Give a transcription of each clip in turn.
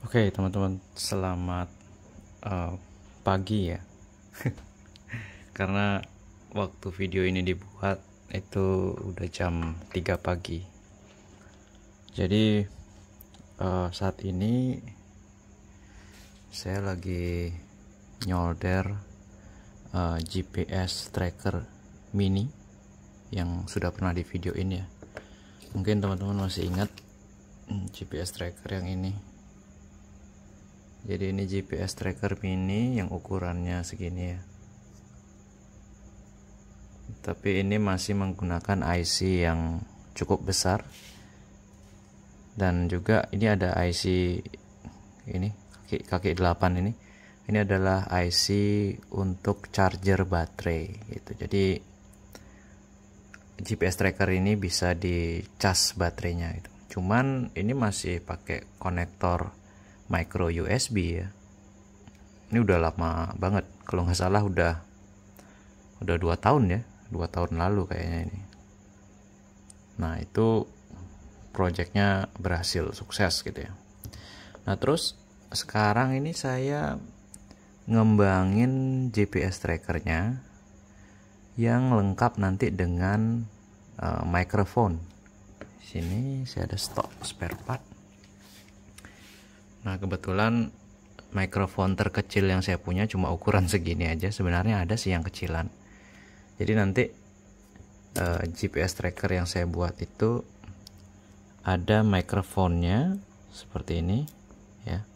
Oke teman-teman, selamat pagi ya. Karena waktu video ini dibuat itu udah jam 3 pagi. Jadi saat ini saya lagi nyolder GPS tracker mini yang sudah pernah di videoin ya. Mungkin teman-teman masih ingat GPS tracker yang ini. Jadi ini GPS tracker mini yang ukurannya segini ya. Tapi ini masih menggunakan IC yang cukup besar. Dan juga ini ada IC ini kaki 8 ini. Ini adalah IC untuk charger baterai gitu. Jadi GPS tracker ini bisa dicas baterainya itu. Cuman ini masih pakai konektor micro USB ya. Ini udah lama banget, kalau nggak salah udah 2 tahun ya, 2 tahun lalu kayaknya ini. Nah itu projectnya berhasil sukses gitu ya. Nah terus sekarang ini saya ngembangin GPS trackernya yang lengkap nanti dengan microphone. Sini saya ada stok spare part. Nah kebetulan mikrofon terkecil yang saya punya cuma ukuran segini aja. Sebenarnya ada sih yang kecilan. Jadi nanti GPS tracker yang saya buat itu ada mikrofonnya seperti ini ya.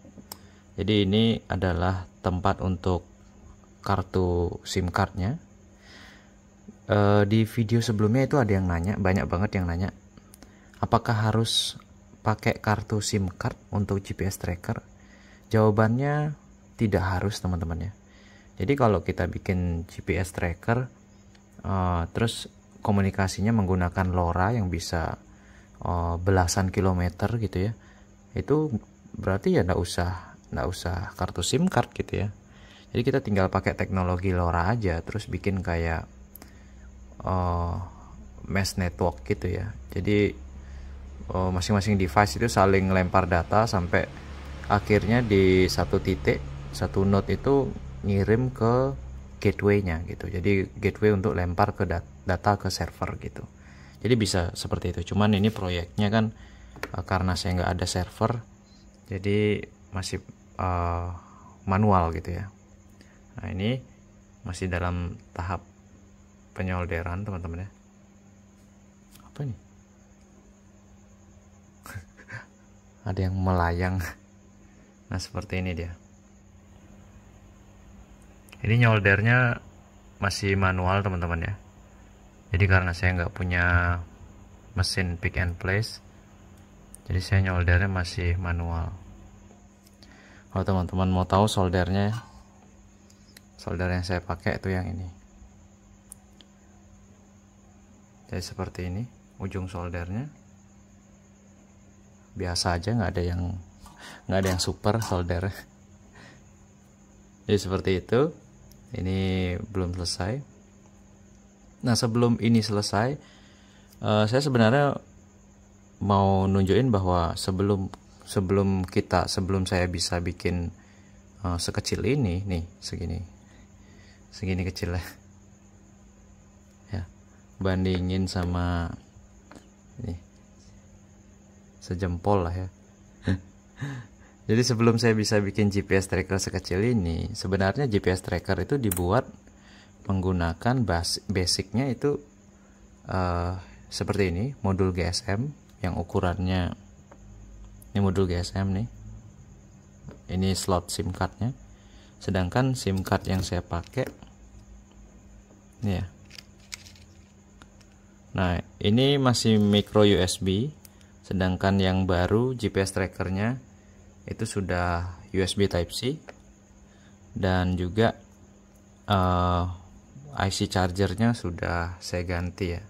Jadi ini adalah tempat untuk kartu SIM cardnya. Di video sebelumnya itu ada yang nanya, banyak banget yang nanya, apakah harus pakai kartu SIM card untuk GPS tracker? Jawabannya tidak harus teman-teman ya. Jadi kalau kita bikin GPS tracker terus komunikasinya menggunakan LoRa yang bisa belasan kilometer gitu ya, itu berarti ya nggak usah kartu SIM card gitu ya. Jadi kita tinggal pakai teknologi LoRa aja, terus bikin kayak mesh network gitu ya. Jadi masing-masing device itu saling lempar data sampai akhirnya di satu titik, satu node itu ngirim ke gateway-nya gitu. Jadi gateway untuk lempar ke data ke server gitu. Jadi bisa seperti itu. Cuman ini proyeknya kan karena saya nggak ada server, jadi masih manual gitu ya. Nah ini masih dalam tahap penyolderan teman-teman ya. Apa nih? Ada yang melayang. Nah seperti ini dia. Ini nyoldernya masih manual teman-teman ya. Jadi karena saya nggak punya mesin pick and place, jadi saya nyoldernya masih manual. Kalau teman-teman mau tahu soldernya, solder yang saya pakai itu yang ini. Jadi seperti ini ujung soldernya. Biasa aja, nggak ada yang super solder. Jadi seperti itu. Ini belum selesai. Nah sebelum ini selesai, saya sebenarnya mau nunjukin bahwa sebelum saya bisa bikin sekecil ini nih, segini kecil ya, bandingin sama ini sejempol lah ya. Jadi sebelum saya bisa bikin GPS tracker sekecil ini, sebenarnya GPS tracker itu dibuat menggunakan basicnya itu seperti ini, modul GSM yang ukurannya, ini modul GSM nih, ini slot SIM cardnya. Sedangkan SIM card yang saya pakai ini ya. Nah ini masih micro USB, sedangkan yang baru GPS trackernya itu sudah USB Type-C, dan juga IC chargernya sudah saya ganti ya.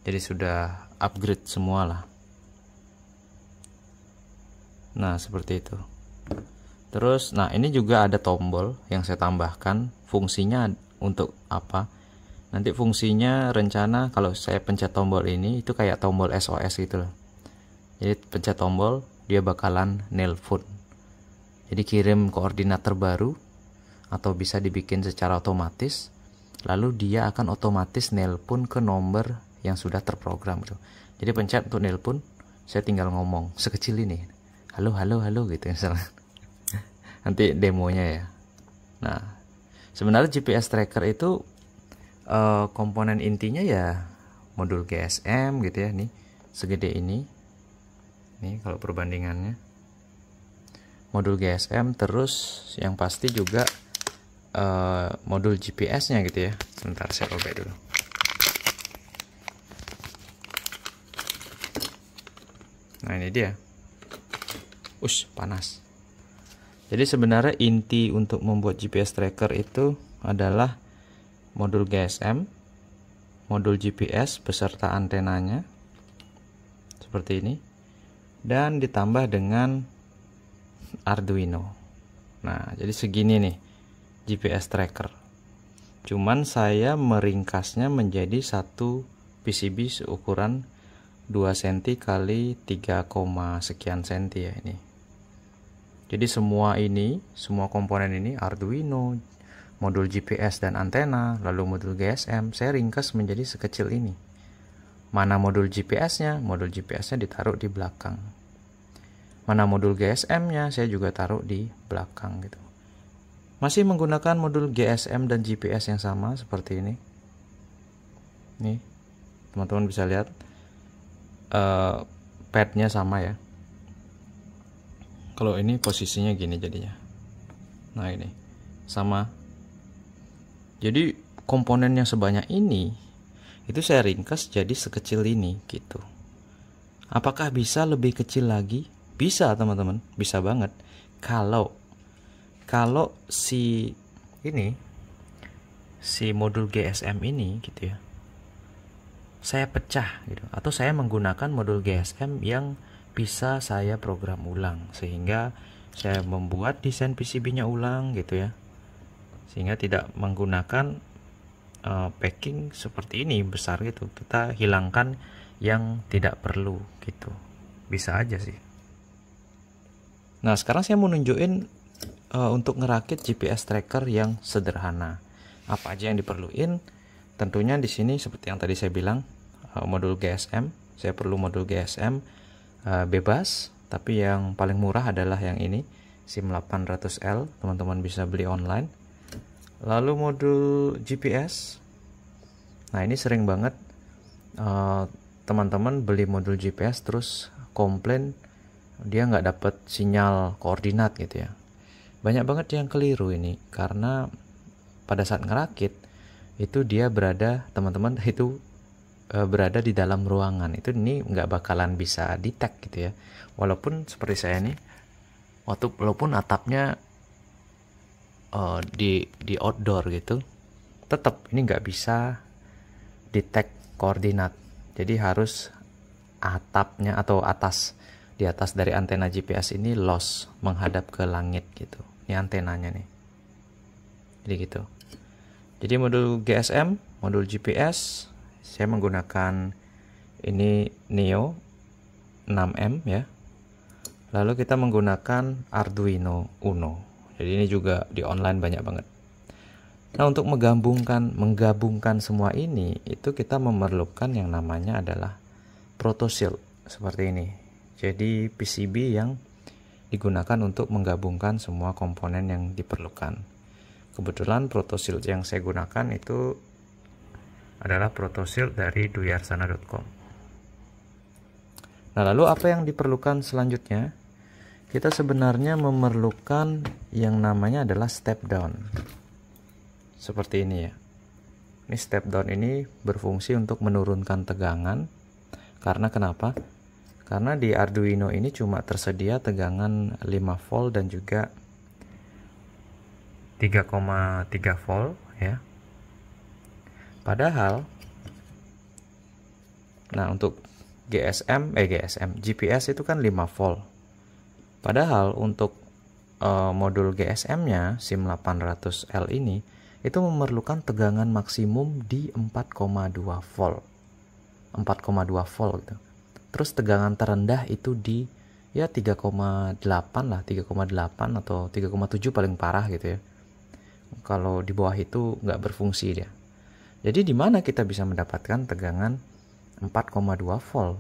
Jadi sudah upgrade semua lah. Nah seperti itu. Terus nah ini juga ada tombol yang saya tambahkan. Fungsinya untuk apa? Nanti fungsinya rencana kalau saya pencet tombol ini itu kayak tombol SOS gitu loh. Jadi pencet tombol, dia bakalan nelpon. Jadi kirim koordinat terbaru atau bisa dibikin secara otomatis, lalu dia akan otomatis nelpon ke nomor yang sudah terprogram gitu. Jadi pencet untuk nelpon, saya tinggal ngomong sekecil ini, halo halo halo gitu misalnya. Nanti demonya ya. Nah, sebenarnya GPS tracker itu komponen intinya ya modul GSM gitu ya, nih segede ini. Nih kalau perbandingannya modul GSM, terus yang pasti juga modul GPS-nya gitu ya. Sebentar saya robek dulu. Nah ini dia. Panas. Jadi sebenarnya inti untuk membuat GPS tracker itu adalah modul GSM, modul GPS beserta antenanya seperti ini, dan ditambah dengan Arduino. Nah jadi segini nih GPS tracker. Cuman saya meringkasnya menjadi satu PCB seukuran 2 cm kali 3, sekian cm ya ini. Jadi semua komponen ini, Arduino, modul GPS dan antena, lalu modul GSM, saya ringkas menjadi sekecil ini. Mana modul GPS-nya? Modul GPS-nya ditaruh di belakang. Mana modul GSM-nya? Saya juga taruh di belakang gitu. Masih menggunakan modul GSM dan GPS yang sama seperti ini. Nih, teman-teman bisa lihat padnya sama ya. Kalau ini posisinya gini jadinya. Nah ini sama. Jadi komponen yang sebanyak ini itu saya ringkas jadi sekecil ini gitu. Apakah bisa lebih kecil lagi? Bisa teman-teman, bisa banget. Kalau si modul GSM ini gitu ya, saya pecah gitu, atau saya menggunakan modul GSM yang bisa saya program ulang, sehingga saya membuat desain PCB-nya ulang gitu ya, sehingga tidak menggunakan packing seperti ini besar gitu. Kita hilangkan yang tidak perlu gitu, bisa aja sih. Nah sekarang saya mau nunjukin untuk ngerakit GPS tracker yang sederhana. Apa aja yang diperluin? Tentunya di sini seperti yang tadi saya bilang, modul GSM. Saya perlu modul GSM bebas, tapi yang paling murah adalah yang ini, SIM 800L. Teman-teman bisa beli online. Lalu modul GPS. Nah ini sering banget teman-teman beli modul GPS terus komplain dia nggak dapat sinyal koordinat gitu ya. Banyak banget yang keliru ini, karena pada saat ngerakit itu dia teman-teman itu berada di dalam ruangan, itu ini nggak bakalan bisa detect gitu ya. Walaupun seperti saya nih, walaupun atapnya di outdoor gitu, tetap ini nggak bisa detect koordinat. Jadi harus atapnya atau di atas dari antena GPS ini lost, menghadap ke langit gitu. Ini antenanya nih. Jadi gitu. Jadi modul GSM, modul GPS, saya menggunakan ini Neo 6M ya. Lalu kita menggunakan Arduino Uno. Jadi ini juga di online banyak banget. Nah untuk menggabungkan semua ini, itu kita memerlukan yang namanya adalah protoshield seperti ini. Jadi PCB yang digunakan untuk menggabungkan semua komponen yang diperlukan. Kebetulan protoshield yang saya gunakan itu adalah protoshield dari duyarsana.com. Nah lalu apa yang diperlukan selanjutnya? Kita sebenarnya memerlukan yang namanya adalah step down. Seperti ini ya. Ini step down ini berfungsi untuk menurunkan tegangan. Karena kenapa? Karena di Arduino ini cuma tersedia tegangan 5 volt dan juga 3,3 volt ya. Padahal untuk GPS itu kan 5 volt. Padahal untuk modul GSM-nya SIM 800L ini itu memerlukan tegangan maksimum di 4,2 volt. 4,2 volt gitu. Terus tegangan terendah itu di ya 3,8 lah, 3,8 atau 3,7 paling parah gitu ya. Kalau di bawah itu nggak berfungsi dia. Jadi di mana kita bisa mendapatkan tegangan 4,2 volt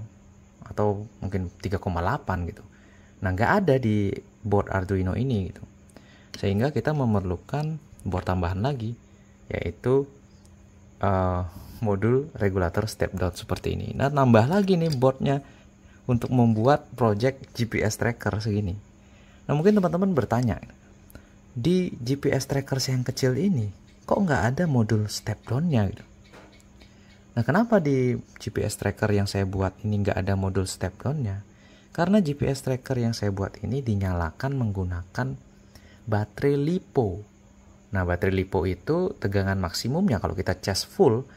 atau mungkin 3,8 gitu. Nah, nggak ada di board Arduino ini gitu. Sehingga kita memerlukan board tambahan lagi, yaitu modul regulator step down seperti ini. Nah, nambah lagi nih boardnya untuk membuat project GPS tracker segini. Nah, mungkin teman-teman bertanya, di GPS trackers yang kecil ini kok nggak ada modul step down-nya gitu. Nah, kenapa di GPS tracker yang saya buat ini nggak ada modul step down-nya? Karena GPS tracker yang saya buat ini dinyalakan menggunakan baterai LiPo. Nah, baterai LiPo itu tegangan maksimumnya kalau kita cas full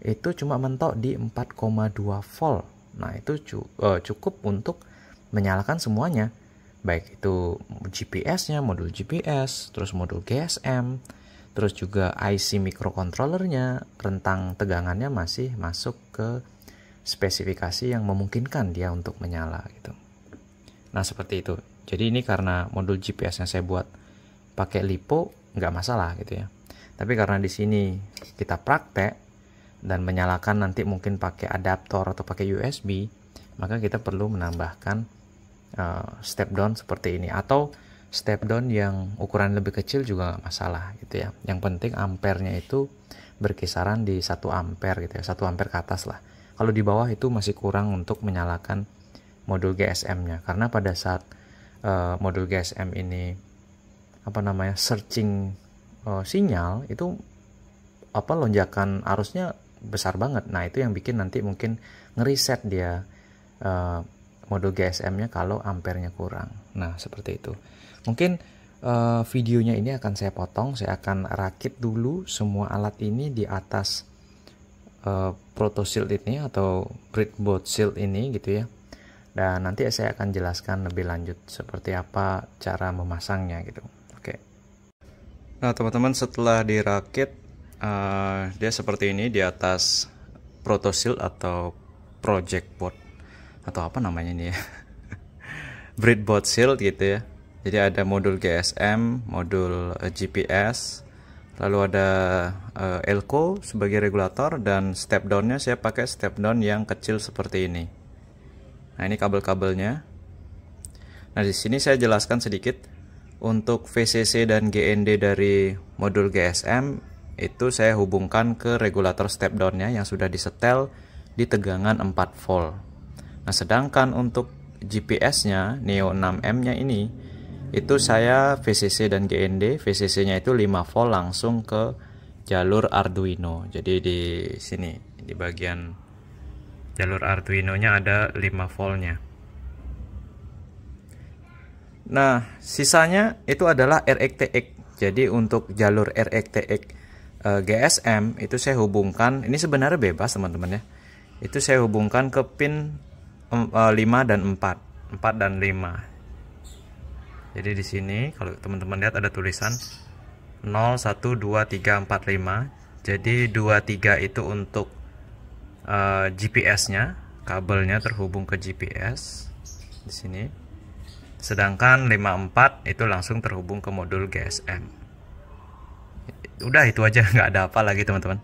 itu cuma mentok di 4,2 volt. Nah, itu cukup untuk menyalakan semuanya. Baik itu GPS-nya, modul GPS, terus modul GSM, terus juga IC microcontroller-nya, rentang tegangannya masih masuk ke spesifikasi yang memungkinkan dia untuk menyala gitu. Nah, seperti itu. Jadi ini karena modul GPS yang saya buat pakai LiPo nggak masalah gitu ya. Tapi karena di sini kita praktek dan menyalakan nanti mungkin pakai adaptor atau pakai USB, maka kita perlu menambahkan step down seperti ini, atau step down yang ukuran lebih kecil juga nggak masalah gitu ya. Yang penting ampernya itu berkisaran di 1 ampere gitu ya, 1 ampere ke atas lah. Kalau di bawah itu masih kurang untuk menyalakan modul GSM-nya, karena pada saat modul GSM ini searching sinyal itu lonjakan arusnya besar banget. Nah, itu yang bikin nanti mungkin ngeriset dia modul GSM-nya kalau ampernya kurang. Nah, seperti itu. Mungkin videonya ini akan saya potong. Saya akan rakit dulu semua alat ini di atas proto shield ini atau breadboard shield ini gitu ya. Dan nanti saya akan jelaskan lebih lanjut seperti apa cara memasangnya gitu. Oke. Nah, teman-teman, setelah dirakit dia seperti ini di atas proto shield atau project board atau apa namanya ini ya. Breadboard shield gitu ya. Jadi ada modul GSM, modul GPS, lalu ada elco sebagai regulator, dan step down-nya saya pakai step down yang kecil seperti ini. Nah, ini kabel-kabelnya. Nah, di sini saya jelaskan sedikit untuk VCC dan GND dari modul GSM itu saya hubungkan ke regulator step down-nya yang sudah disetel di tegangan 4 volt. Nah, sedangkan untuk GPS-nya Neo 6M-nya ini itu saya VCC dan GND, VCC-nya itu 5 volt langsung ke jalur Arduino. Jadi di sini di bagian jalur Arduino-nya ada 5 voltnya. Nah, sisanya itu adalah RxTX. Jadi untuk jalur RxTX GSM itu saya hubungkan, ini sebenarnya bebas teman-teman ya. Itu saya hubungkan ke pin 5 dan 4 dan 5. Jadi di sini kalau teman-teman lihat ada tulisan 0, 1, 2, 3, 4, 5. Jadi 23 itu untuk GPS-nya, kabelnya terhubung ke GPS di sini. Sedangkan 54 itu langsung terhubung ke modul GSM. Udah itu aja, nggak ada apa lagi teman-teman.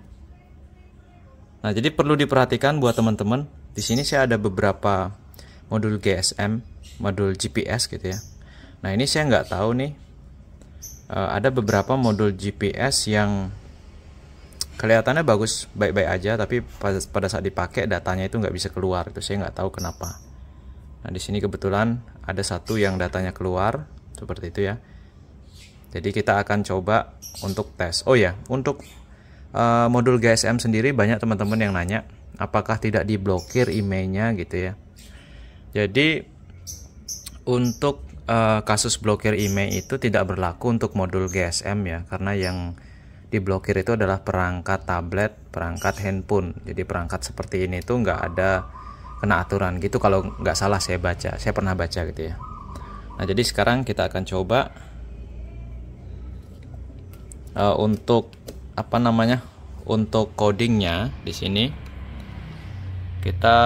Nah, jadi perlu diperhatikan buat teman-teman. Di sini saya ada beberapa modul GSM, modul GPS gitu ya. Nah, ini saya nggak tahu nih. Ada beberapa modul GPS yang kelihatannya bagus, baik-baik aja, tapi pada saat dipakai datanya itu nggak bisa keluar. Itu saya nggak tahu kenapa. Nah, di sini kebetulan ada satu yang datanya keluar seperti itu ya. Jadi kita akan coba untuk tes. Oh ya, untuk modul GSM sendiri banyak teman-teman yang nanya apakah tidak diblokir IMEI-nya gitu ya. Jadi untuk kasus blokir IMEI itu tidak berlaku untuk modul GSM ya, karena yang diblokir itu adalah perangkat tablet, perangkat handphone. Jadi perangkat seperti ini tuh nggak ada kena aturan gitu kalau nggak salah saya baca, saya pernah baca gitu ya. Nah, jadi sekarang kita akan coba untuk untuk codingnya. Di sini kita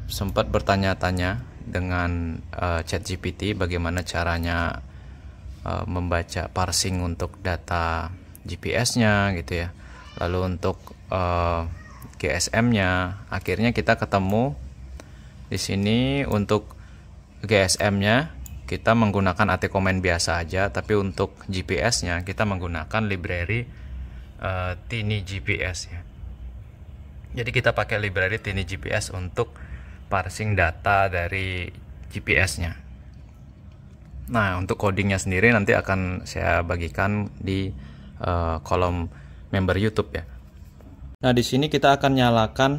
sempat bertanya-tanya dengan ChatGPT bagaimana caranya membaca parsing untuk data GPS-nya gitu ya. Lalu untuk GSM-nya, akhirnya kita ketemu di sini. Untuk GSM-nya kita menggunakan AT Command biasa aja, tapi untuk GPS-nya kita menggunakan library Tiny GPS ya. Jadi kita pakai library Tiny GPS untuk parsing data dari GPS-nya. Nah, untuk codingnya sendiri nanti akan saya bagikan di kolom member YouTube ya. Nah, di sini kita akan nyalakan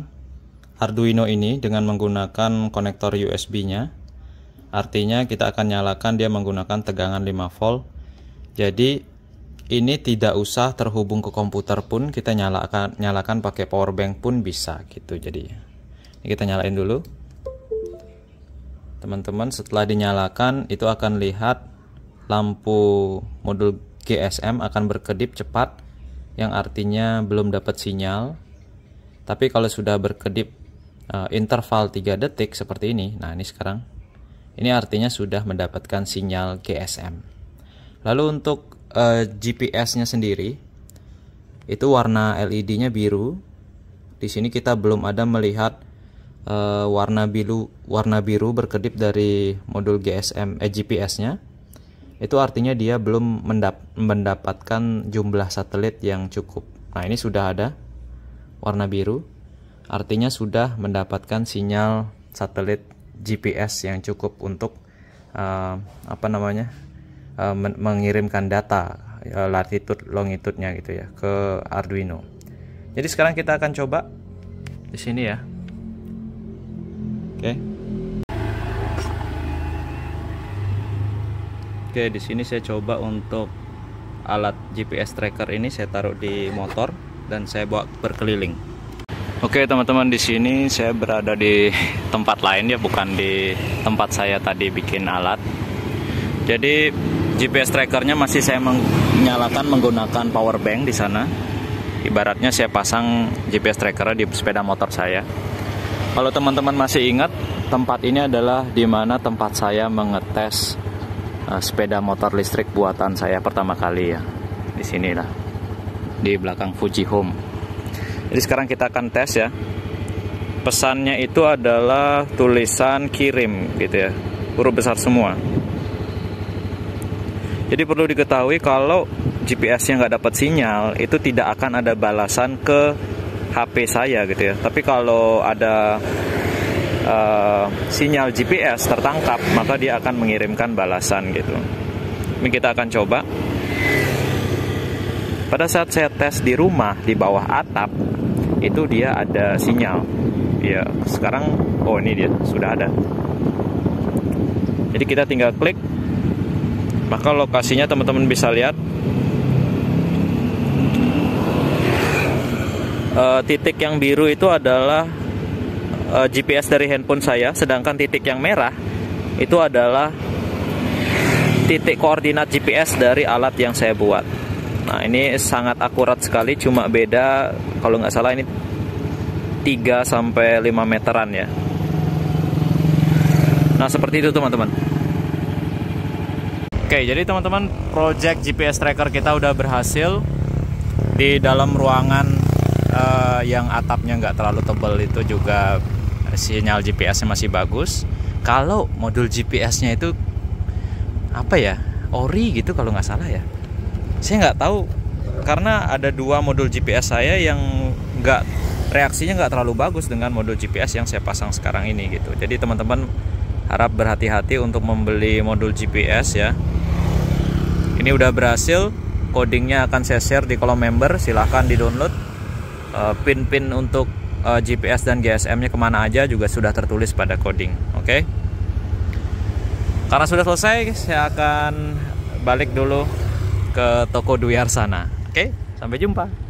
Arduino ini dengan menggunakan konektor USB-nya. Artinya kita akan nyalakan dia menggunakan tegangan 5 volt. Jadi ini tidak usah terhubung ke komputer pun, kita nyalakan pakai power bank pun bisa gitu. Jadi ini kita nyalain dulu. Teman-teman, setelah dinyalakan itu akan lihat lampu modul GSM akan berkedip cepat, yang artinya belum dapat sinyal. Tapi kalau sudah berkedip interval 3 detik seperti ini, nah ini sekarang, ini artinya sudah mendapatkan sinyal GSM. Lalu untuk GPS-nya sendiri itu warna LED-nya biru. Di sini kita belum ada melihat warna biru berkedip dari modul GPS-nya. Itu artinya dia belum mendapatkan jumlah satelit yang cukup. Nah, ini sudah ada warna biru, artinya sudah mendapatkan sinyal satelit GPS yang cukup untuk mengirimkan data latitude longitude-nya gitu ya ke Arduino. Jadi sekarang kita akan coba di sini ya. Oke, di sini saya coba untuk alat GPS tracker ini saya taruh di motor dan saya bawa berkeliling. Oke teman-teman, di sini saya berada di tempat lain ya, bukan di tempat saya tadi bikin alat. Jadi GPS trackernya masih saya nyalakan menggunakan power bank di sana. Ibaratnya saya pasang GPS trackernya di sepeda motor saya. Kalau teman-teman masih ingat, tempat ini adalah di mana tempat saya mengetes sepeda motor listrik buatan saya pertama kali ya. Di sinilah, di belakang Fuji Home. Jadi sekarang kita akan tes ya. Pesannya itu adalah tulisan kirim gitu ya, huruf besar semua. Jadi perlu diketahui kalau GPS-nya nggak dapat sinyal, itu tidak akan ada balasan ke HP saya gitu ya. Tapi kalau ada sinyal GPS tertangkap, maka dia akan mengirimkan balasan gitu. Ini kita akan coba. Pada saat saya tes di rumah di bawah atap, itu dia ada sinyal. Ya, sekarang oh ini dia sudah ada. Jadi kita tinggal klik. Maka lokasinya teman-teman bisa lihat, titik yang biru itu adalah GPS dari handphone saya, sedangkan titik yang merah itu adalah titik koordinat GPS dari alat yang saya buat. Nah, ini sangat akurat sekali, cuma beda kalau nggak salah ini 3-5 meteran ya. Nah, seperti itu teman-teman. Oke, jadi teman-teman, project GPS tracker kita udah berhasil. Di dalam ruangan yang atapnya nggak terlalu tebal itu juga sinyal GPS-nya masih bagus. Kalau modul GPS-nya itu apa ya, ori gitu kalau nggak salah ya. Saya nggak tahu, karena ada 2 modul GPS saya yang reaksinya nggak terlalu bagus dengan modul GPS yang saya pasang sekarang ini gitu. Jadi teman-teman harap berhati-hati untuk membeli modul GPS ya. Ini udah berhasil, codingnya akan saya share di kolom member, silahkan di-download. Pin-pin untuk GPS dan GSM-nya kemana aja juga sudah tertulis pada coding. Oke? Karena sudah selesai, saya akan balik dulu ke toko Duyar sana. Oke? Sampai jumpa.